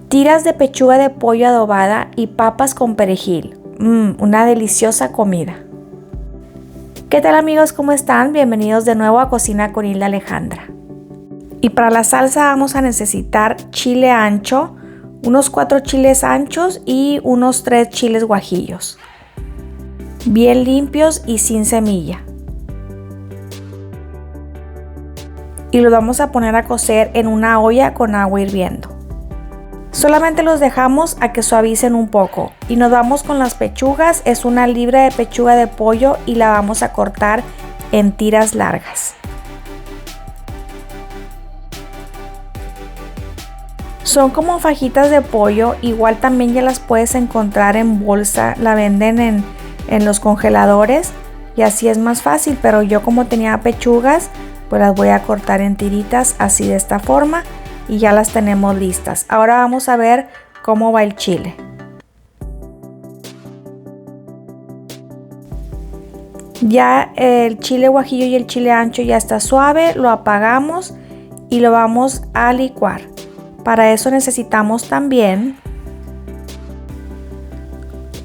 tiras de pechuga de pollo adobada y papas con perejil. Una deliciosa comida. ¿Qué tal amigos? ¿Cómo están? Bienvenidos de nuevo a Cocina con Hilda Alejandra. Y para la salsa vamos a necesitar chile ancho, unos 4 chiles anchos y unos 3 chiles guajillos, bien limpios y sin semilla. Y los vamos a poner a cocer en una olla con agua hirviendo. Solamente los dejamos a que suavicen un poco y nos vamos con las pechugas. Es una libra de pechuga de pollo y la vamos a cortar en tiras largas. Son como fajitas de pollo, igual también ya las puedes encontrar en bolsa, la venden en los congeladores y así es más fácil, pero yo como tenía pechugas, pues las voy a cortar en tiritas así de esta forma y ya las tenemos listas. Ahora vamos a ver cómo va el chile. Ya el chile guajillo y el chile ancho ya está suave, lo apagamos y lo vamos a licuar. Para eso necesitamos también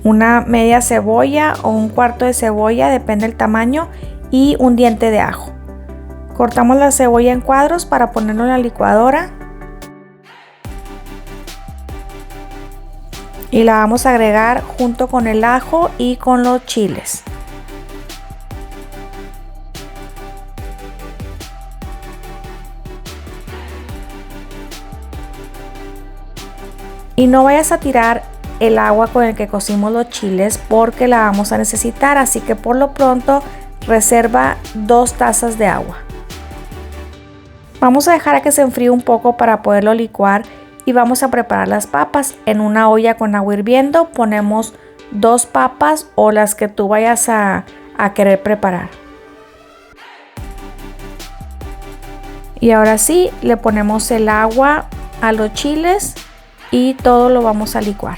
una media cebolla o un cuarto de cebolla, depende del tamaño, y un diente de ajo. Cortamos la cebolla en cuadros para ponerlo en la licuadora y la vamos a agregar junto con el ajo y con los chiles. Y no vayas a tirar el agua con el que cocimos los chiles porque la vamos a necesitar, así que por lo pronto reserva 2 tazas de agua. Vamos a dejar a que se enfríe un poco para poderlo licuar y vamos a preparar las papas. En una olla con agua hirviendo ponemos 2 papas o las que tú vayas a querer preparar. Y ahora sí, le ponemos el agua a los chiles y todo lo vamos a licuar.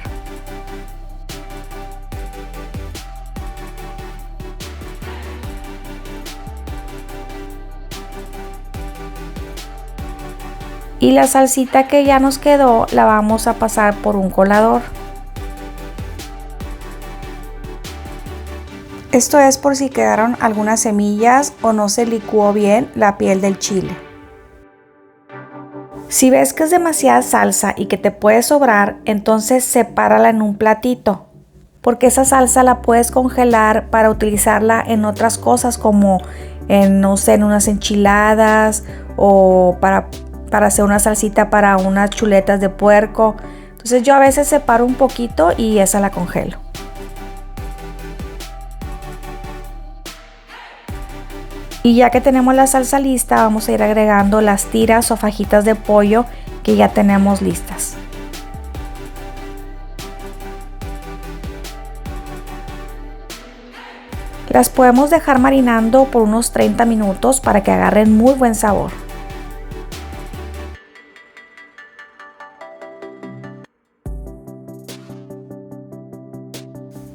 Y la salsita que ya nos quedó la vamos a pasar por un colador. Esto es por si quedaron algunas semillas o no se licuó bien la piel del chile. Si ves que es demasiada salsa y que te puede sobrar, entonces sepárala en un platito, porque esa salsa la puedes congelar para utilizarla en otras cosas como no sé, en unas enchiladas o para hacer una salsita para unas chuletas de puerco. Entonces yo a veces separo un poquito y esa la congelo. Y ya que tenemos la salsa lista, vamos a ir agregando las tiras o fajitas de pollo que ya tenemos listas. Las podemos dejar marinando por unos 30 minutos para que agarren muy buen sabor.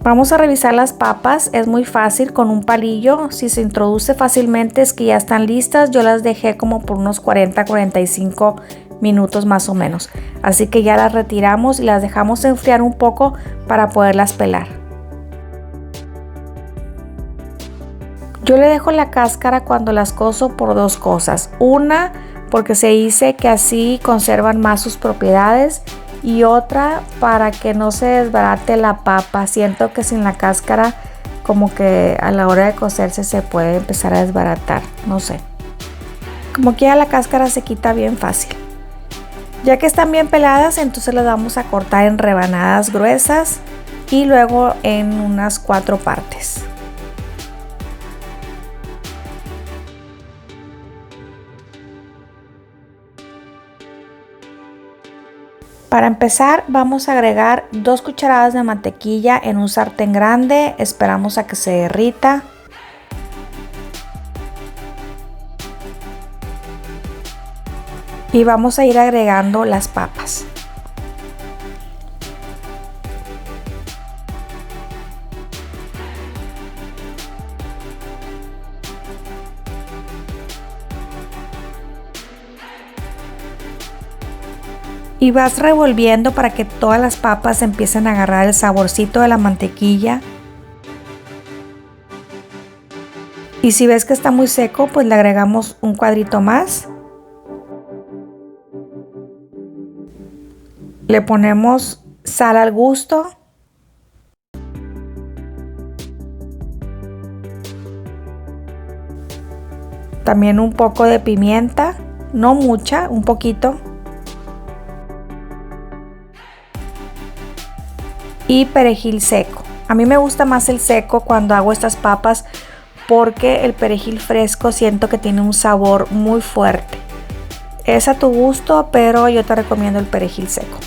Vamos a revisar las papas, es muy fácil con un palillo, si se introduce fácilmente es que ya están listas. Yo las dejé como por unos 40-45 minutos más o menos, así que ya las retiramos y las dejamos enfriar un poco para poderlas pelar. Yo le dejo la cáscara cuando las cozo por 2 cosas, una porque se dice que así conservan más sus propiedades y otra para que no se desbarate la papa. Siento que sin la cáscara como que a la hora de cocerse se puede empezar a desbaratar, no sé. Como que ya la cáscara se quita bien fácil. Ya que están bien peladas, entonces las vamos a cortar en rebanadas gruesas y luego en unas 4 partes. Para empezar vamos a agregar 2 cucharadas de mantequilla en un sartén grande, esperamos a que se derrita. Y vamos a ir agregando las papas. Y vas revolviendo para que todas las papas empiecen a agarrar el saborcito de la mantequilla. Y si ves que está muy seco, pues le agregamos un cuadrito más. Le ponemos sal al gusto. También un poco de pimienta, no mucha, un poquito. Y perejil seco. A mí me gusta más el seco cuando hago estas papas porque el perejil fresco siento que tiene un sabor muy fuerte. Es a tu gusto, pero yo te recomiendo el perejil seco.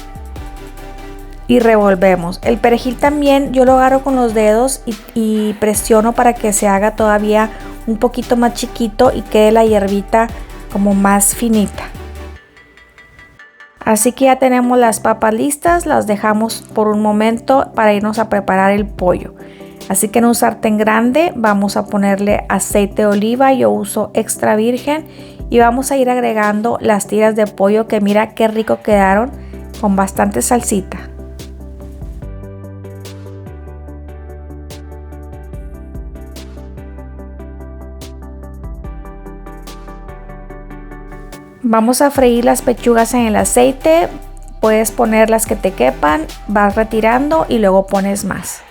Y revolvemos. El perejil también yo lo agarro con los dedos y presiono para que se haga todavía un poquito más chiquito y quede la hierbita como más finita. Así que ya tenemos las papas listas, las dejamos por un momento para irnos a preparar el pollo. Así que en un sartén grande vamos a ponerle aceite de oliva, yo uso extra virgen, y vamos a ir agregando las tiras de pollo que mira qué rico quedaron con bastante salsita. Vamos a freír las pechugas en el aceite, puedes poner las que te quepan, vas retirando y luego pones más.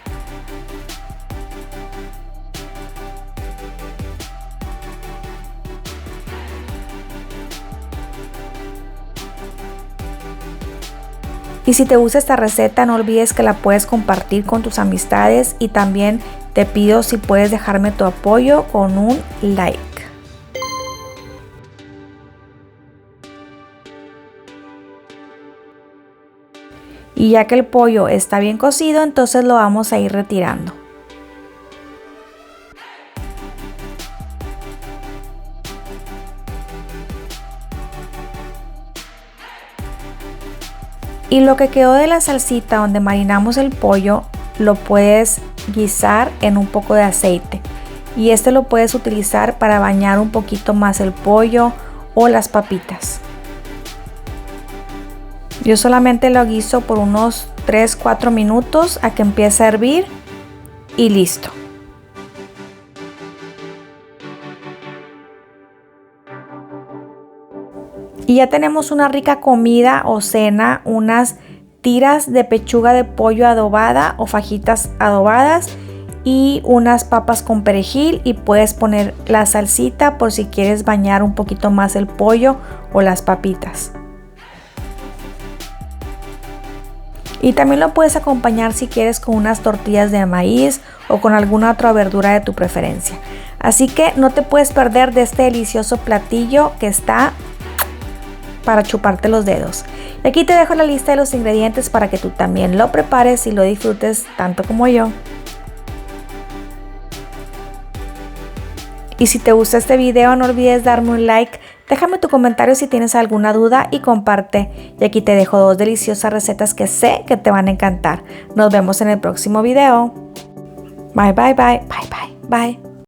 Y si te gusta esta receta, no olvides que la puedes compartir con tus amistades y también te pido si puedes dejarme tu apoyo con un like. Y ya que el pollo está bien cocido, entonces lo vamos a ir retirando. Y lo que quedó de la salsita donde marinamos el pollo, lo puedes guisar en un poco de aceite. Y este lo puedes utilizar para bañar un poquito más el pollo o las papitas. Yo solamente lo guiso por unos 3-4 minutos a que empiece a hervir y listo. Y ya tenemos una rica comida o cena, unas tiras de pechuga de pollo adobada o fajitas adobadas y unas papas con perejil, y puedes poner la salsita por si quieres bañar un poquito más el pollo o las papitas. Y también lo puedes acompañar si quieres con unas tortillas de maíz o con alguna otra verdura de tu preferencia. Así que no te puedes perder de este delicioso platillo que está para chuparte los dedos. Y aquí te dejo la lista de los ingredientes para que tú también lo prepares y lo disfrutes tanto como yo. Y si te gusta este video, no olvides darme un like, déjame tu comentario si tienes alguna duda y comparte. Y aquí te dejo 2 deliciosas recetas que sé que te van a encantar. Nos vemos en el próximo video. Bye, bye, bye, bye, bye, bye.